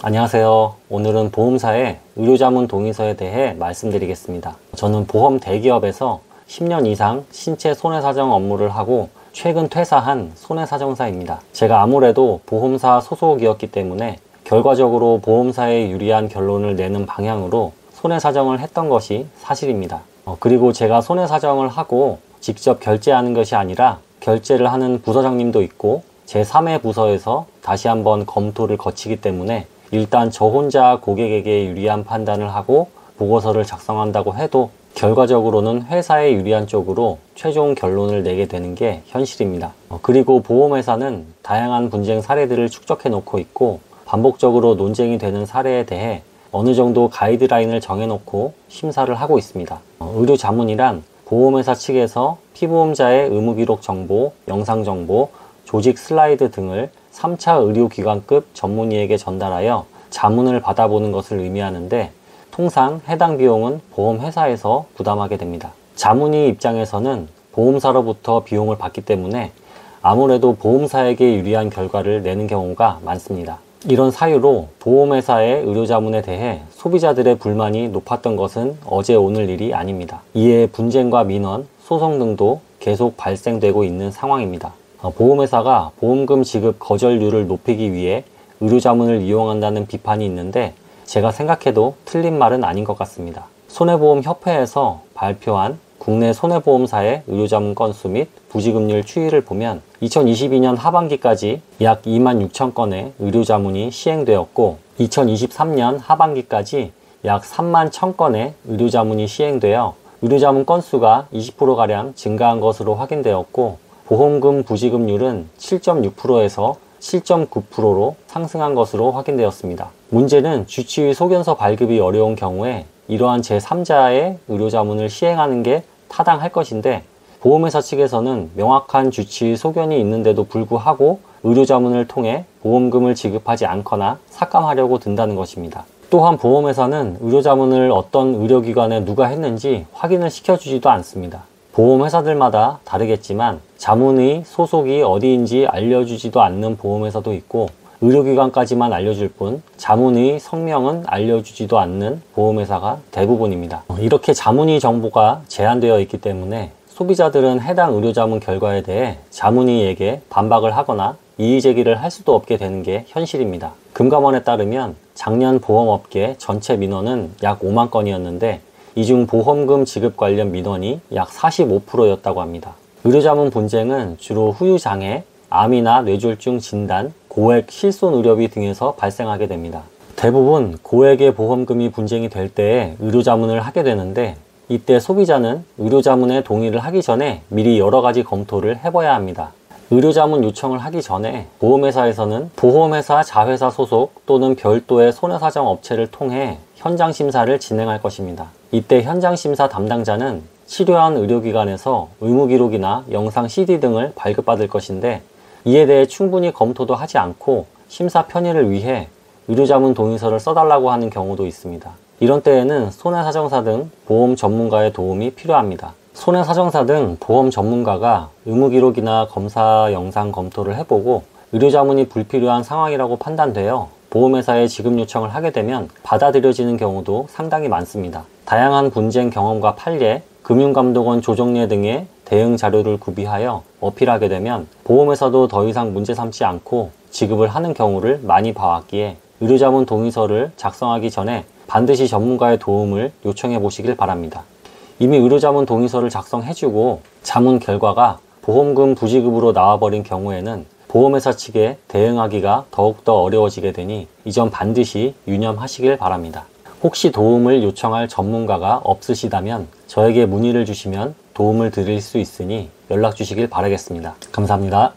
안녕하세요. 오늘은 보험사의 의료자문 동의서에 대해 말씀드리겠습니다. 저는 보험 대기업에서 10년 이상 신체 손해사정 업무를 하고 최근 퇴사한 손해사정사입니다. 제가 아무래도 보험사 소속이었기 때문에 결과적으로 보험사에 유리한 결론을 내는 방향으로 손해사정을 했던 것이 사실입니다. 그리고 제가 손해사정을 하고 직접 결제하는 것이 아니라 결제를 하는 부서장님도 있고 제3의 부서에서 다시 한번 검토를 거치기 때문에 일단 저 혼자 고객에게 유리한 판단을 하고 보고서를 작성한다고 해도 결과적으로는 회사에 유리한 쪽으로 최종 결론을 내게 되는 게 현실입니다. 그리고 보험회사는 다양한 분쟁 사례들을 축적해 놓고 있고 반복적으로 논쟁이 되는 사례에 대해 어느 정도 가이드라인을 정해놓고 심사를 하고 있습니다. 의료자문이란 보험회사 측에서 피보험자의 의무기록 정보, 영상 정보, 조직 슬라이드 등을 3차 의료기관급 전문의에게 전달하여 자문을 받아보는 것을 의미하는데 통상 해당 비용은 보험회사에서 부담하게 됩니다. 자문의 입장에서는 보험사로부터 비용을 받기 때문에 아무래도 보험사에게 유리한 결과를 내는 경우가 많습니다. 이런 사유로 보험회사의 의료자문에 대해 소비자들의 불만이 높았던 것은 어제 오늘 일이 아닙니다. 이에 분쟁과 민원, 소송 등도 계속 발생되고 있는 상황입니다. 보험회사가 보험금 지급 거절률을 높이기 위해 의료자문을 이용한다는 비판이 있는데 제가 생각해도 틀린 말은 아닌 것 같습니다. 손해보험협회에서 발표한 국내 손해보험사의 의료자문 건수 및 부지급률 추이를 보면 2022년 하반기까지 약 26,000건의 의료자문이 시행되었고 2023년 하반기까지 약 31,000건의 의료자문이 시행되어 의료자문 건수가 20%가량 증가한 것으로 확인되었고 보험금 부지급률은 7.6%에서 7.9%로 상승한 것으로 확인되었습니다. 문제는 주치의 소견서 발급이 어려운 경우에 이러한 제3자의 의료자문을 시행하는 게 타당할 것인데 보험회사 측에서는 명확한 주치의 소견이 있는데도 불구하고 의료자문을 통해 보험금을 지급하지 않거나 삭감하려고 든다는 것입니다. 또한 보험회사는 의료자문을 어떤 의료기관에 누가 했는지 확인을 시켜주지도 않습니다. 보험회사들마다 다르겠지만 자문의 소속이 어디인지 알려주지도 않는 보험회사도 있고 의료기관까지만 알려줄 뿐 자문의 성명은 알려주지도 않는 보험회사가 대부분입니다. 이렇게 자문의 정보가 제한되어 있기 때문에 소비자들은 해당 의료자문 결과에 대해 자문의에게 반박을 하거나 이의제기를 할 수도 없게 되는 게 현실입니다. 금감원에 따르면 작년 보험업계 전체 민원은 약 5만 건이었는데 이 중 보험금 지급 관련 민원이 약 45%였다고 합니다. 의료자문 분쟁은 주로 후유장애, 암이나 뇌졸중 진단, 고액 실손 의료비 등에서 발생하게 됩니다. 대부분 고액의 보험금이 분쟁이 될 때에 의료자문을 하게 되는데 이때 소비자는 의료자문에 동의를 하기 전에 미리 여러 가지 검토를 해봐야 합니다. 의료자문 요청을 하기 전에 보험회사에서는 보험회사 자회사 소속 또는 별도의 손해사정 업체를 통해 현장심사를 진행할 것입니다. 이때 현장심사 담당자는 치료한 의료기관에서 의무기록이나 영상 CD 등을 발급받을 것인데 이에 대해 충분히 검토도 하지 않고 심사 편의를 위해 의료자문 동의서를 써달라고 하는 경우도 있습니다. 이런 때에는 손해사정사 등 보험 전문가의 도움이 필요합니다. 손해사정사 등 보험 전문가가 의무기록이나 검사 영상 검토를 해보고 의료자문이 불필요한 상황이라고 판단되어 보험회사에 지급 요청을 하게 되면 받아들여지는 경우도 상당히 많습니다. 다양한 분쟁 경험과 판례, 금융감독원 조정례 등의 대응 자료를 구비하여 어필하게 되면 보험회사도 더 이상 문제 삼지 않고 지급을 하는 경우를 많이 봐왔기에 의료자문 동의서를 작성하기 전에 반드시 전문가의 도움을 요청해 보시길 바랍니다. 이미 의료자문 동의서를 작성해주고 자문 결과가 보험금 부지급으로 나와버린 경우에는 보험회사 측에 대응하기가 더욱더 어려워지게 되니 이 점 반드시 유념하시길 바랍니다. 혹시 도움을 요청할 전문가가 없으시다면 저에게 문의를 주시면 도움을 드릴 수 있으니 연락 주시길 바라겠습니다. 감사합니다.